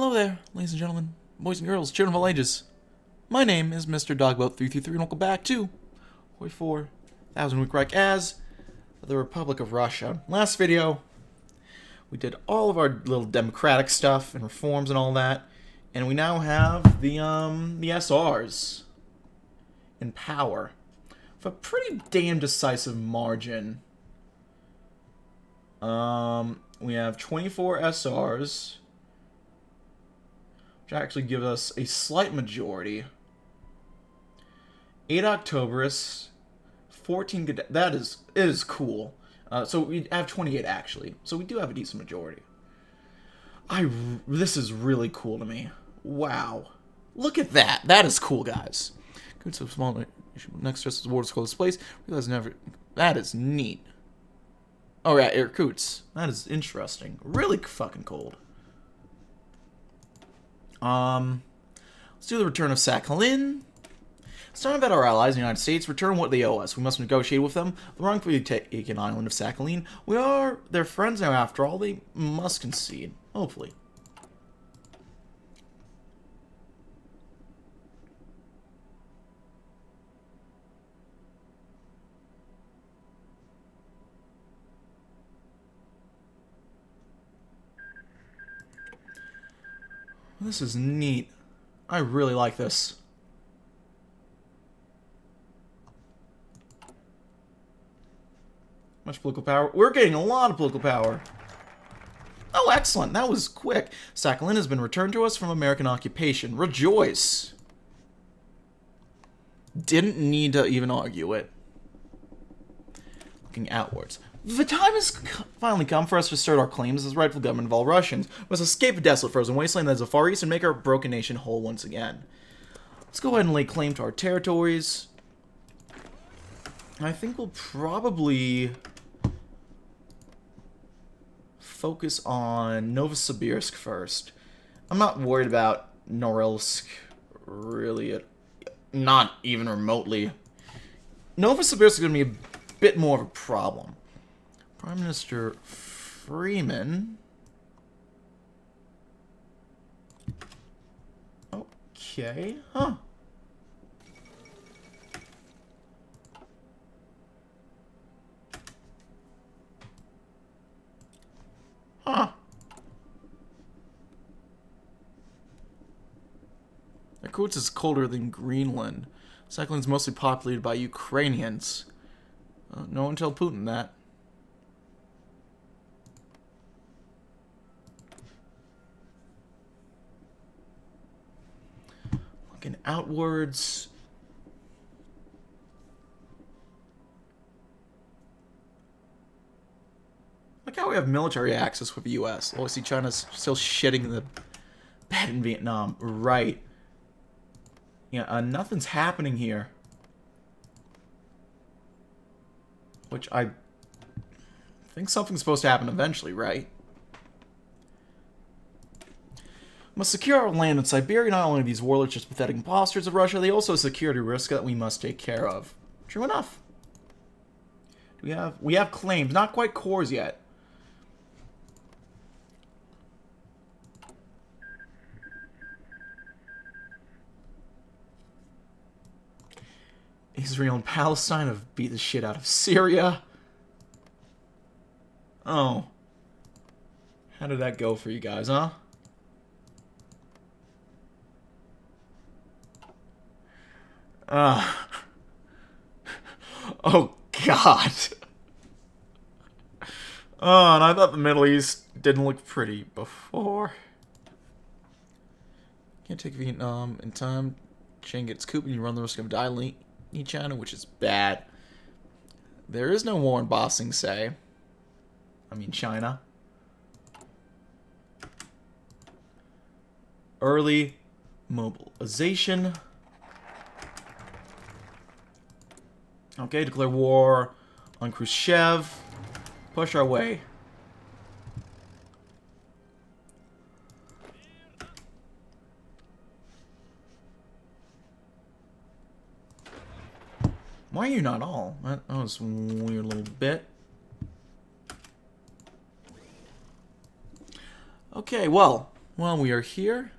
Hello there, ladies and gentlemen, boys and girls, children of all ages. My name is Mr. Dogboat333, and welcome back to HoI 4000 Week Reich as the Republic of Russia. Last video, we did all of our little democratic stuff and reforms and all that, and we now have the SRs in power with a pretty damn decisive margin. We have 24 SRs, which actually gives us a slight majority. 8 Octoberists, 14 Cadet. It is cool. So we have 28 actually. So we do have a decent majority. This is really cool to me. Wow. Look at that. That is cool, guys. Good, so small. Next just as wars close place. Realize never. That is neat. Oh yeah, Irkutsk. That is interesting. Really fucking cold. Let's do the return of Sakhalin. Let's talk about our allies in the United States. Return what they owe us. We must negotiate with them. The wrongfully taken island of Sakhalin. We are their friends now, after all. They must concede. Hopefully. This is neat. I really like this. Much political power. We're getting a lot of political power. Oh, excellent. That was quick. Sakhalin has been returned to us from American occupation. Rejoice. Didn't need to even argue it. Looking outwards. The time has finally come for us to assert our claims as rightful government of all Russians. We must escape a desolate frozen wasteland that is the Far East and make our broken nation whole once again. Let's go ahead and lay claim to our territories. I think we'll probably focus on Novosibirsk first. I'm not worried about Norilsk, really, not even remotely. Novosibirsk is going to be a bit more of a problem. Prime Minister Freeman. Okay, huh. Huh. Irkutsk is colder than Greenland. Sakhalin's mostly populated by Ukrainians. No one tell Putin that. Looking outwards. Look how we have military access with the U.S. Oh, I see China's still shitting the bed in Vietnam. Right. Yeah, nothing's happening here. Which I think something's supposed to happen eventually, right? Must secure our land in Siberia. Not only are these warlords just pathetic imposters of Russia, they also have security risk that we must take care of. True enough. We have claims, not quite cores yet. Israel and Palestine have beat the shit out of Syria. Oh. How did that go for you guys, huh? Oh, God. Oh, and I thought the Middle East didn't look pretty before. Can't take Vietnam in time. Chang gets cooped and you run the risk of dying China, which is bad. There is no war in Ba Sing Se. I mean, China. Early mobilization. Okay, declare war on Khrushchev. Push our way. Why are you not all? That was a weird little bit. Okay, well, Well, we are here.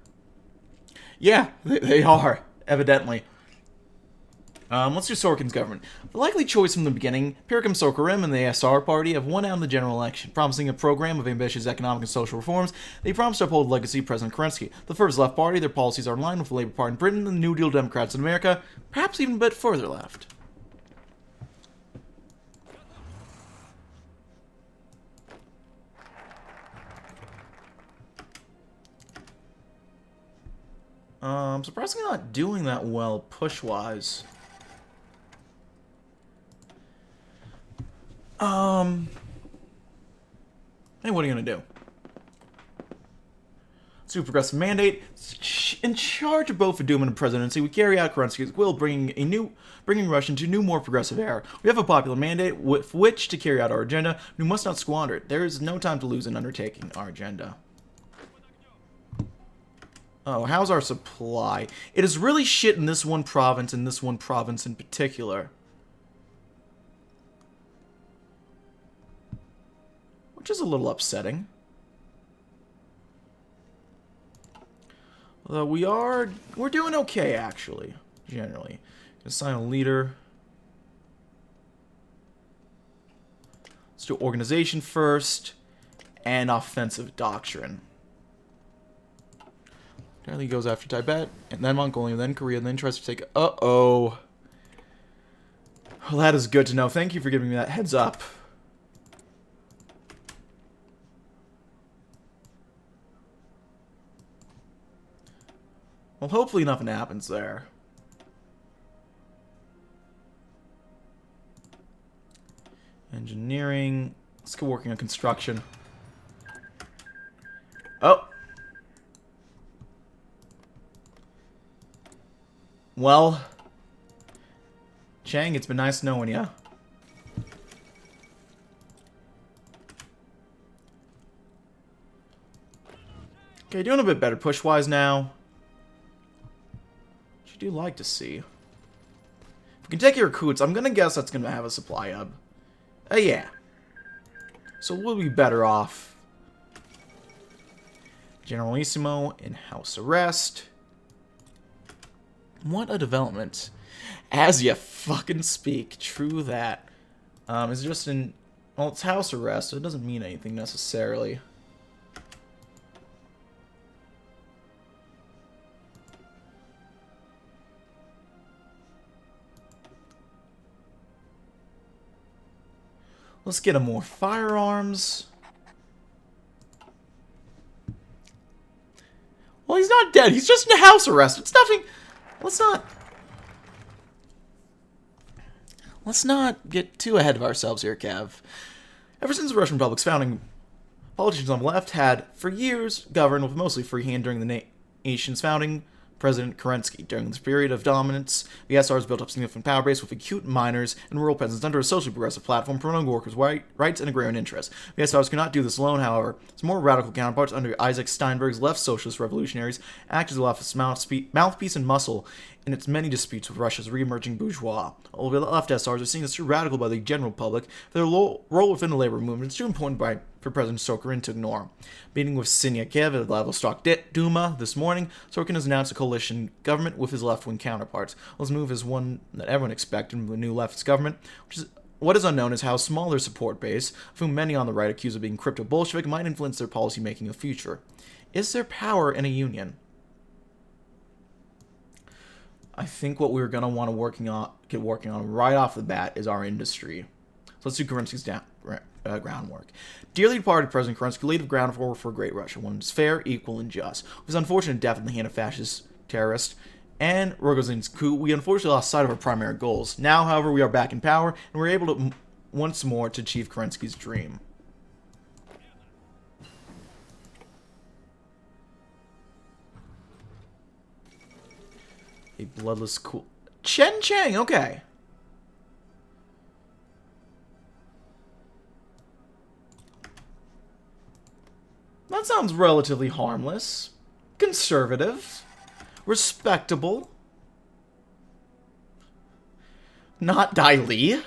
Yeah, they are, evidently. Let's do Sorkin's government. The likely choice from the beginning, Pirkam Sorkarim and the ASR party have won out in the general election, promising a program of ambitious economic and social reforms. They promise to uphold the legacy of President Kerensky. The first left party, their policies are in line with the Labour Party in Britain and the New Deal Democrats in America, perhaps even a bit further left. Surprisingly not doing that well push-wise. Hey, what are you gonna do? Let's do progressive mandate. In charge of both the Duma and the presidency, we carry out Kerensky's will, bringing Russia into a new, more progressive era. We have a popular mandate with which to carry out our agenda. We must not squander it. There is no time to lose in undertaking our agenda. Oh, how's our supply? It is really shit in this one province, and this one province in particular. Which is a little upsetting. Although we're doing okay, actually, generally. Assign a leader. Let's do organization first, and offensive doctrine. Apparently he goes after Tibet, and then Mongolia, then Korea, and then tries to take... Uh-oh. Well, that is good to know. Thank you for giving me that heads up. Well, hopefully nothing happens there. Engineering. Let's go working on construction. Oh. Well. Chang, it's been nice knowing ya. Okay, doing a bit better push-wise now. Which I do like to see. If we can take your recruits, I'm gonna guess that's gonna have a supply hub. Yeah. So we'll be better off. Generalissimo in house arrest. What a development. As you fucking speak. True that. It's just in... Well, it's house arrest, so it doesn't mean anything necessarily. Let's get him more firearms. Well, he's not dead. He's just in house arrest. It's nothing... Let's not get too ahead of ourselves here, Kev. Ever since the Russian Republic's founding, politicians on the left had, for years, governed with mostly free hand during the nation's founding. President Kerensky. During this period of dominance, the SRs built up significant power base with acute miners and rural peasants under a socially progressive platform promoting workers' rights and agrarian interests. The SRs could not do this alone, however. Its more radical counterparts under Isaac Steinberg's left socialist revolutionaries acted as the left's mouthpiece and muscle in its many disputes with Russia's re-emerging bourgeois. Although the left SRs are seen as too radical by the general public, their role within the labor movement is too important for President Sorkin to ignore. Meeting with Sinyakev at the Vladivostok Duma this morning, Sorkin has announced a coalition government with his left-wing counterparts. This move is one that everyone expected from the new leftist government, which is what is unknown is how a smaller support base, of whom many on the right accuse of being crypto-Bolshevik, might influence their policy-making in the future. Is there power in a union? I think what we're going to want to get working on right off the bat is our industry. So let's do Kerensky's groundwork. Dearly departed President Kerensky laid the groundwork for a great Russia, one that is fair, equal, and just. With his unfortunate death in the hand of fascist terrorists and Rogozin's coup, we unfortunately lost sight of our primary goals. Now, however, we are back in power, and we're able to once more to achieve Kerensky's dream. A bloodless cool... Chen Chang, okay. That sounds relatively harmless. Conservative. Respectable. Not Dai Li.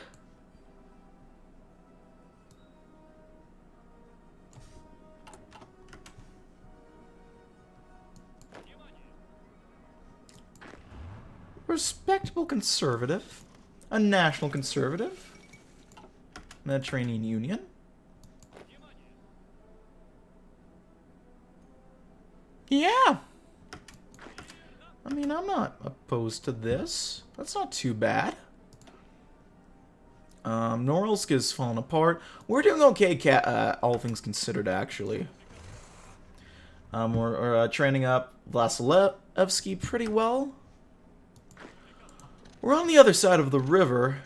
respectable conservative. A national conservative. Mediterranean Union. Yeah. I mean, I'm not opposed to this. That's not too bad. Norilsk is falling apart. We're doing okay, all things considered, actually. We're training up Vasilevsky pretty well. We're on the other side of the river.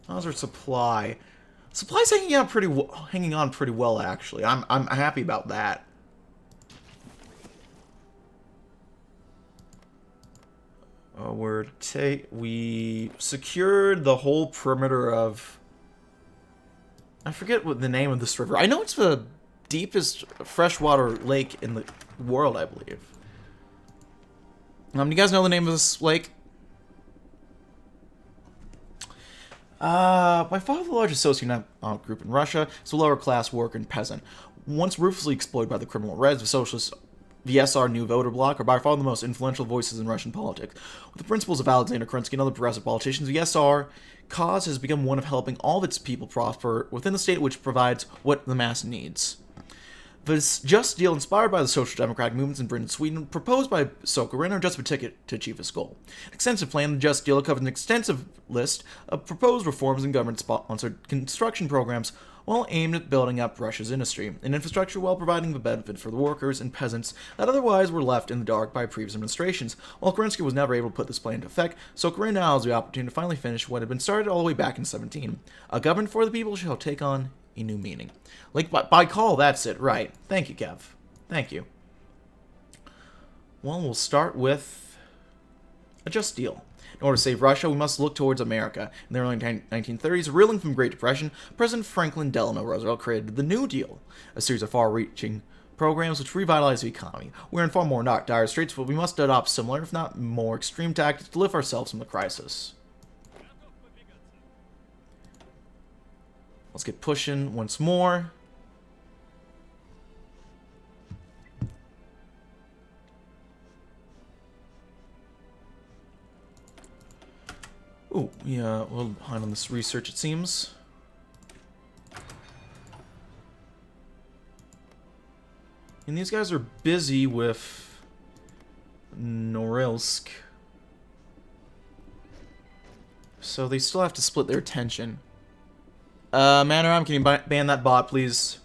How's our supply? Supply's hanging on pretty well, actually. I'm happy about that. We secured the whole perimeter of... I forget what the name of this river. I know it's the deepest freshwater lake in the world, I believe. Do you guys know the name of this lake? By far the largest socioeconomic group in Russia, it's a lower-class worker and peasant. Once ruthlessly exploited by the criminal Reds, the socialist VSR New Voter Bloc are by far the most influential voices in Russian politics. With the principles of Alexander Kerensky and other progressive politicians, the VSR cause has become one of helping all of its people prosper within the state which provides what the mass needs. This just deal, inspired by the social democratic movements in Britain and Sweden, proposed by Sakharine, are just a ticket to achieve this goal. An extensive plan, the Just Deal, covers an extensive list of proposed reforms and government-sponsored construction programs, while aimed at building up Russia's industry and infrastructure while providing the benefit for the workers and peasants that otherwise were left in the dark by previous administrations. While Kerensky was never able to put this plan into effect, Sakharine now has the opportunity to finally finish what had been started all the way back in 17. A government for the people shall take on a new meaning. Like, by call, that's it, right. Thank you, Kev. Thank you. Well, we'll start with a Just Deal. In order to save Russia, we must look towards America. In the early 1930s, reeling from the Great Depression, President Franklin Delano Roosevelt created the New Deal, a series of far-reaching programs which revitalize the economy. We're in far more dire straits, but we must adopt similar, if not more extreme tactics to lift ourselves from the crisis. Let's get pushing once more. Ooh, yeah, a little behind on this research, it seems. And these guys are busy with Norilsk. So they still have to split their attention. Manoram, can you ban that bot, please?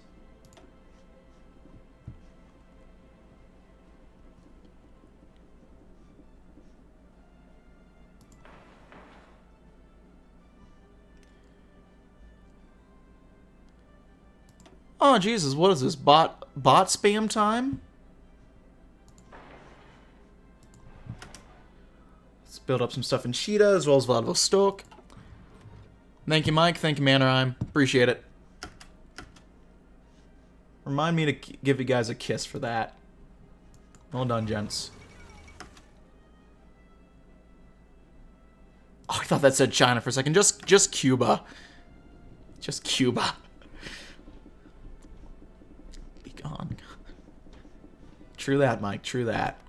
Oh, Jesus, what is this? Bot spam time? Let's build up some stuff in Cheetah as well as Vladivostok. Thank you, Mike. Thank you, Mannerheim. Appreciate it. Remind me to give you guys a kiss for that. Well done, gents. Oh, I thought that said China for a second. Just Cuba. Just Cuba. Be gone. True that, Mike. True that.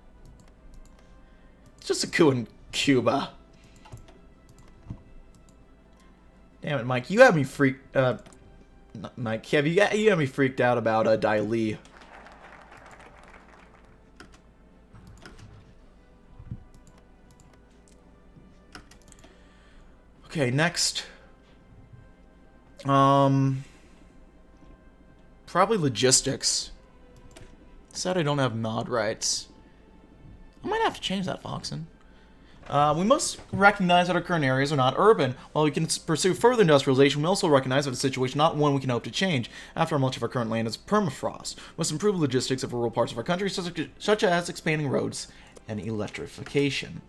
It's just a coup in Cuba. Damn it, Mike. You have me freaked... Mike, Kev, you have me freaked out about Dai Li. Okay, next. Probably logistics. Sad I don't have mod rights. I might have to change that, Foxen. We must recognize that our current areas are not urban. While we can pursue further industrialization, we also recognize that the situation is not one we can hope to change. After all, much of our current land is permafrost. We must improve the logistics of rural parts of our country, such as expanding roads and electrification.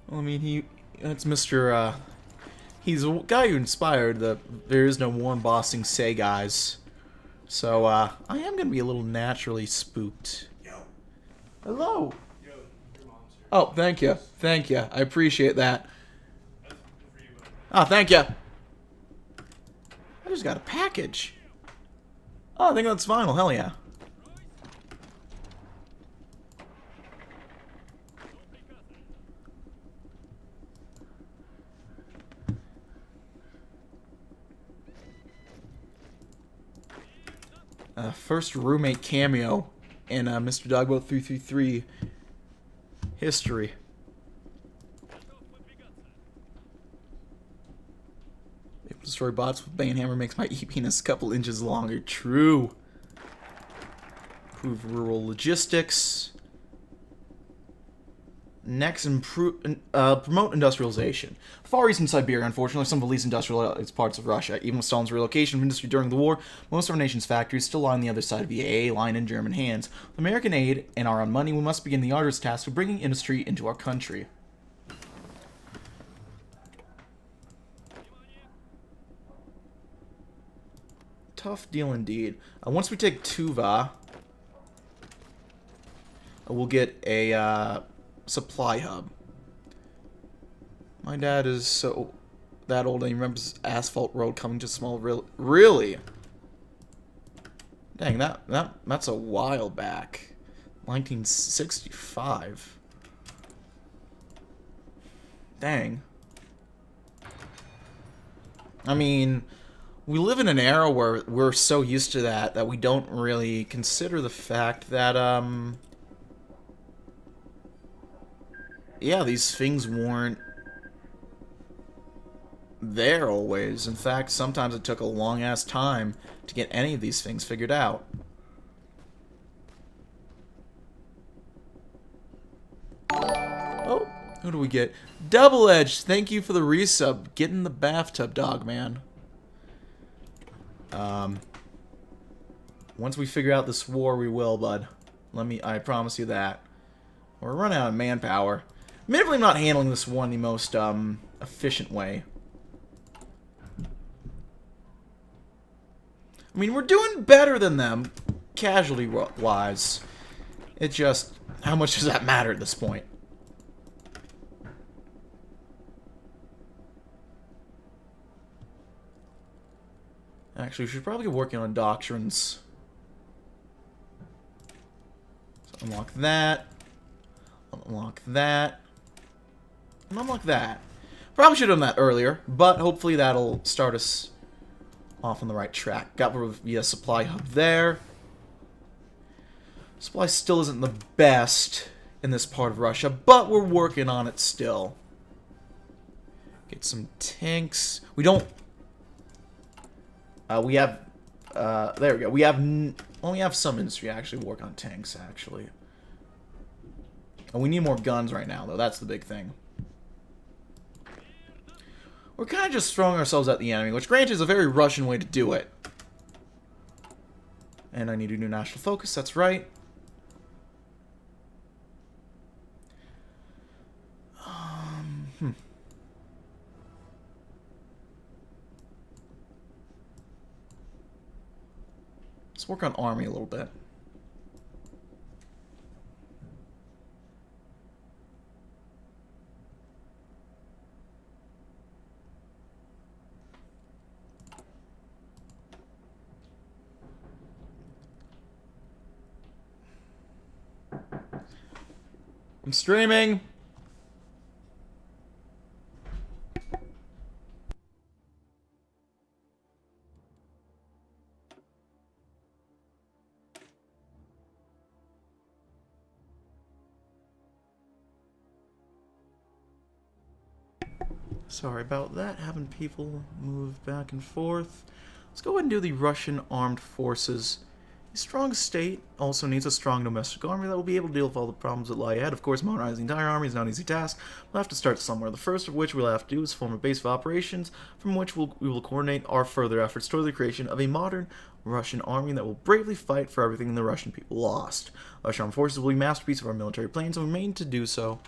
Well, I mean, that's Mr. He's a guy who inspired the "there is no war bossing say" guys. So, I am gonna be a little naturally spooked. Yo. Hello. Yo, your mom's here. Oh, thank you. Thank you. I appreciate that. That's for you, buddy. Oh, thank you. I just got a package. Oh, I think that's vinyl. Hell yeah. First roommate cameo in Mr. Dogboat 333 history. Able to destroy bots with Bane Hammer makes my e-penis a couple inches longer. True. Improve rural logistics. Next, promote industrialization. Far East and Siberia, unfortunately, some of the least industrialized parts of Russia. Even with Stalin's relocation of industry during the war, most of our nation's factories still lie on the other side of the AA line in German hands. With American aid and our own money, we must begin the arduous task of bringing industry into our country. Tough deal indeed. Once we take Tuva, we'll get a supply hub. My dad is so that old and he remembers asphalt road coming to small. Really? Dang, that's a while back. 1965. Dang. I mean, we live in an era where we're so used to that we don't really consider the fact that yeah, these things weren't there always. In fact, sometimes it took a long-ass time to get any of these things figured out. Oh, who do we get? Double Edge, thank you for the resub. Get in the bathtub, dog man. Once we figure out this war, we will, bud. I promise you that. We're running out of manpower. Admittedly, I'm not handling this war in the most efficient way. I mean, we're doing better than them, casualty-wise. It's just, how much does that matter at this point? Actually, we should probably get working on doctrines. So unlock that. Unlock that. And unlock that. Probably should have done that earlier, but hopefully that'll start us off on the right track. Got via supply hub there. Supply still isn't the best in this part of Russia, but we're working on it still. Get some tanks. We don't... we have... there we go. We only have some industry to actually work on tanks, actually. And we need more guns right now, though. That's the big thing. We're kind of just throwing ourselves at the enemy, which granted is a very Russian way to do it. And I need to do national focus, that's right. Let's work on army a little bit. I'm streaming. Sorry about that, having people move back and forth. Let's go ahead and do the Russian Armed Forces. A strong state also needs a strong domestic army that will be able to deal with all the problems that lie ahead. Of course, modernizing the entire army is not an easy task. We'll have to start somewhere. The first of which we'll have to do is form a base of operations from which we will coordinate our further efforts toward the creation of a modern Russian army that will bravely fight for everything the Russian people lost. Russian Armed Forces will be a masterpiece of our military plans and remain to do so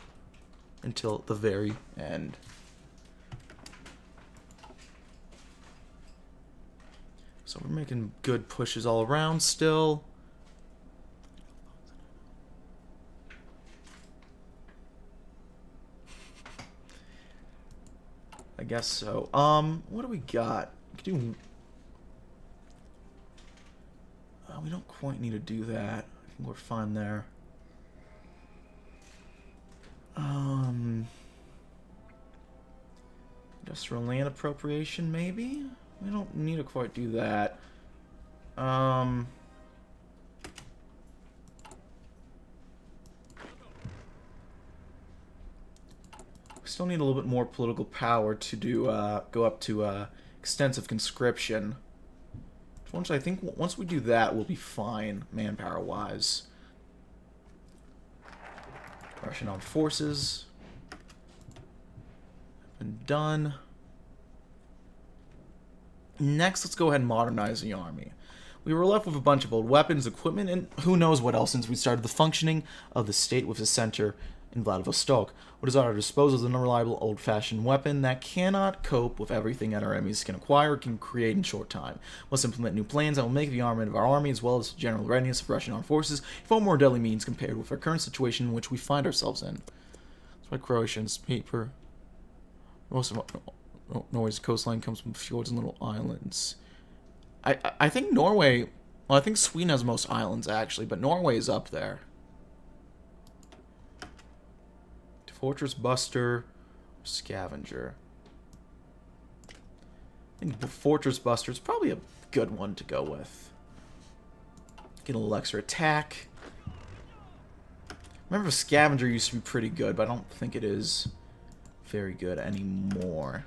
until the very end. So we're making good pushes all around still. I guess so. What do we got? We could do... we don't quite need to do that. I think we're fine there. Industrial land appropriation, maybe? We don't need to quite do that. We still need a little bit more political power to do, go up to, extensive conscription. Once I think once we do that, we'll be fine, manpower-wise. Russian armed forces. Been done. Next, let's go ahead and modernize the army. We were left with a bunch of old weapons, equipment, and who knows what else since we started the functioning of the state with a center in Vladivostok. What is at our disposal is an unreliable, old-fashioned weapon that cannot cope with everything that our enemies can acquire or can create in short time. Must implement new plans that will make the armament of our army, as well as the general readiness of Russian armed forces, far more deadly means compared with our current situation in which we find ourselves in. That's why Croatians paper. Most of Norway's coastline comes from fjords and little islands. I think Norway... Well, I think Sweden has most islands, actually, but Norway is up there. Fortress Buster, Scavenger. I think Fortress Buster is probably a good one to go with. Get a little extra attack. Remember, Scavenger used to be pretty good, but I don't think it is very good anymore.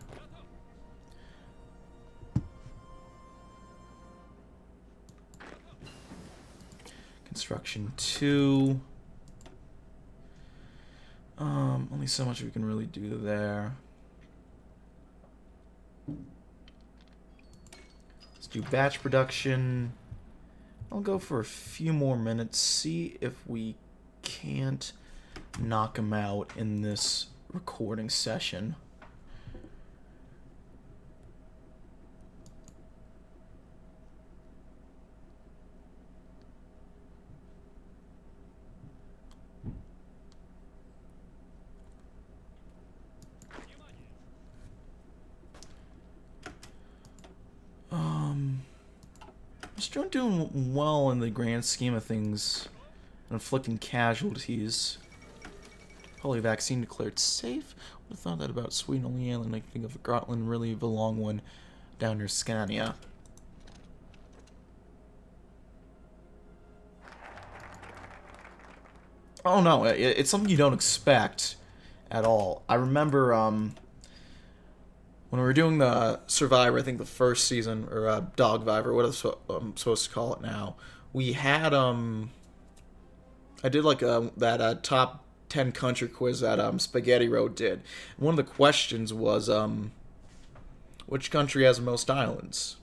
Construction 2. Only so much we can really do there. Let's do batch production. I'll go for a few more minutes, see if we can't knock him out in this recording session. Still doing well in the grand scheme of things, inflicting casualties. Polio vaccine declared safe. Would have thought that about Sweden, only island I think of Gotland, really the long one down near Scania. Oh no, it's something you don't expect at all. I remember when we were doing the Survivor, I think the first season, or Dogvivor, what I'm supposed to call it now, we had, I did like that top 10 country quiz that Spaghetti Road did. One of the questions was, which country has the most islands?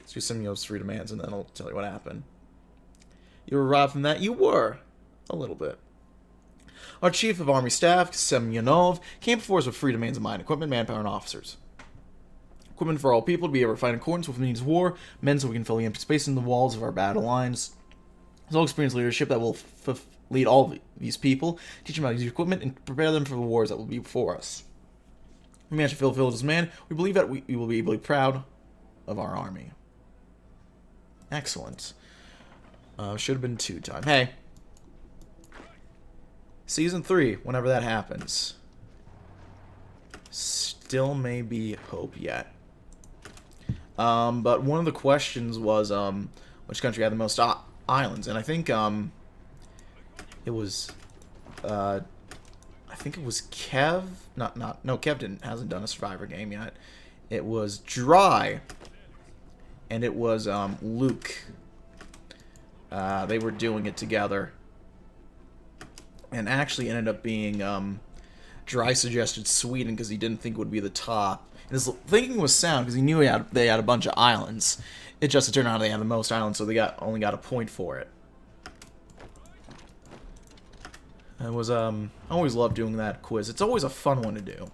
Let's do some of those 3 demands, and then I'll tell you what happened. You were robbed from that? You were. A little bit. Our Chief of Army Staff, Semyonov, came before us with 3 demands of mine: equipment, manpower, and officers. Equipment for all people to be able to fight in accordance with the needs of war, men so we can fill the empty space in the walls of our battle lines. There's all experienced leadership that will lead all of these people, teach them how to use equipment, and prepare them for the wars that will be before us. We managed to fulfill this man. We believe that we will be able to be proud of our army. Excellent. Should have been 2 time. Hey. Season 3, whenever that happens. Still may be hope yet. But one of the questions was, which country had the most islands? And I think, it was, I think it was Kev. No, Kev hasn't done a Survivor game yet. It was Dry. And it was, Luke. They were doing it together. And actually ended up being, Dry suggested Sweden because he didn't think it would be the top. And his thinking was sound because he knew they had a bunch of islands. It just turned out they had the most islands, so they only got a point for it. It was, I always loved doing that quiz. It's always a fun one to do.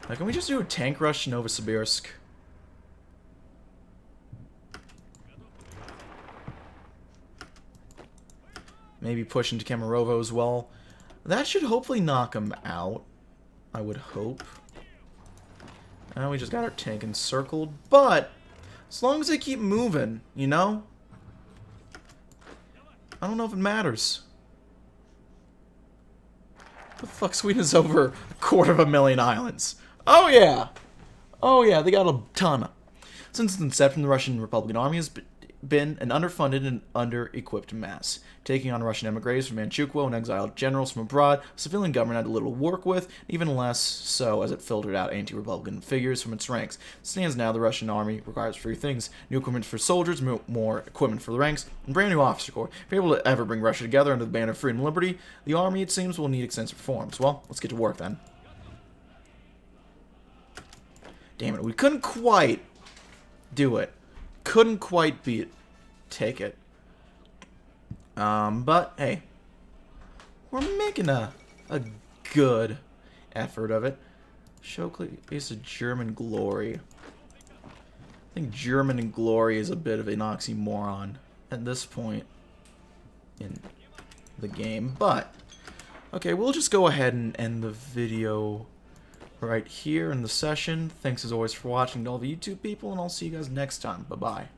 Like, can we just do a tank rush to Novosibirsk? Maybe push into Kemerovo as well. That should hopefully knock him out. I would hope. And we just got our tank encircled. But, as long as they keep moving, you know? I don't know if it matters. The fuck, Sweden is over 250,000 islands. Oh yeah! Oh yeah, they got a ton. Since its inception, the Russian Republican Army has been an underfunded and under-equipped mass, taking on Russian emigres from Manchukuo and exiled generals from abroad. The civilian government had little to work with, even less so as it filtered out anti-Republican figures from its ranks. Stands now, the Russian army requires three things: new equipment for soldiers, more equipment for the ranks, and brand new officer corps. If you're able to ever bring Russia together under the banner of freedom and liberty, the army, it seems, will need extensive reforms. Well, let's get to work then. Damn it, we couldn't quite do it. Couldn't quite take it. But hey, we're making a good effort of it. Showcase of German glory. I think German and glory is a bit of an oxymoron at this point in the game, but okay, we'll just go ahead and end the video right here in the session. Thanks as always for watching to all the YouTube people, and I'll see you guys next time. Bye-bye.